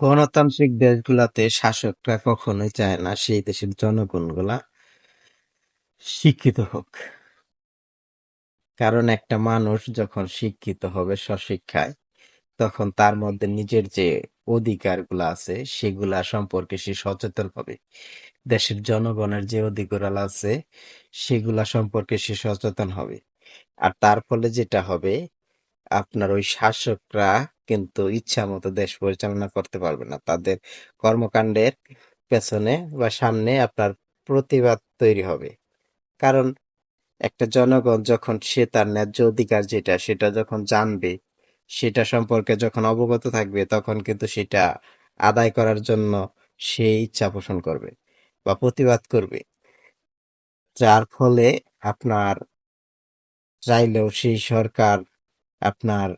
গণতান্ত্রিক দেশগুলাতে শাসকরা কখনোই চায় না সেই দেশের জনগণগুলা শিক্ষিত হোক। কারণ একটা মানুষ যখন শিক্ষিত হবে স্বশিক্ষায়, তখন তার মধ্যে নিজের যে অধিকারগুলা আছে সেগুলা সম্পর্কে সে সচেতন হবে। দেশের জনগণের যে অধিকার আছে সেগুলা সম্পর্কে সে সচেতন হবে। আর তার ফলে যেটা হবে, আপনার ওই শাসকরা কিন্তু ইচ্ছা মতো দেশ পরিচালনা করতে পারবে না। তাদের কর্মকাণ্ডের পেছনে বা সামনে আপনার প্রতিবাদ তৈরি হবে। কারণ একটা জনগণ যখন সে তার ন্যায্য অধিকার যেটা সেটা যখন জানবে, সেটা সম্পর্কে যখন অবগত থাকবে, তখন কিন্তু সেটা আদায় করার জন্য সে ইচ্ছা পোষণ করবে বা প্রতিবাদ করবে। যার ফলে আপনার চাইলেও সেই সরকার আপনার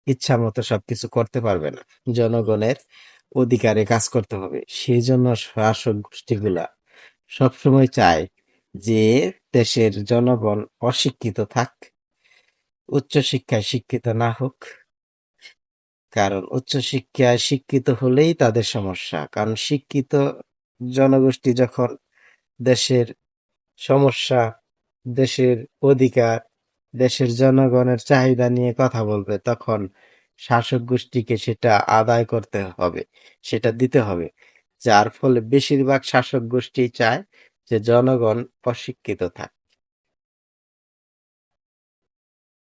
ইচ্ছা মতো সবকিছু করতে পারবে না। জনগণের অধিকারে কাজ করতে হবে। সেই জন্য শাসক গোষ্ঠীগুলা সবসময় চায় যে দেশের জনগণ অশিক্ষিত থাক, উচ্চশিক্ষায় শিক্ষিত না হোক। কারণ উচ্চশিক্ষায় শিক্ষিত হলেই তাদের সমস্যা। কারণ শিক্ষিত জনগোষ্ঠী যখন দেশের সমস্যা, দেশের অধিকার, দেশের জনগণের চাহিদা নিয়ে কথা বলবে, তখন শাসক গোষ্ঠীকে সেটা আদায় করতে হবে, সেটা দিতে হবে। যার ফলে বেশিরভাগ শাসক গোষ্ঠী চায় যে জনগণ অশিক্ষিত থাক।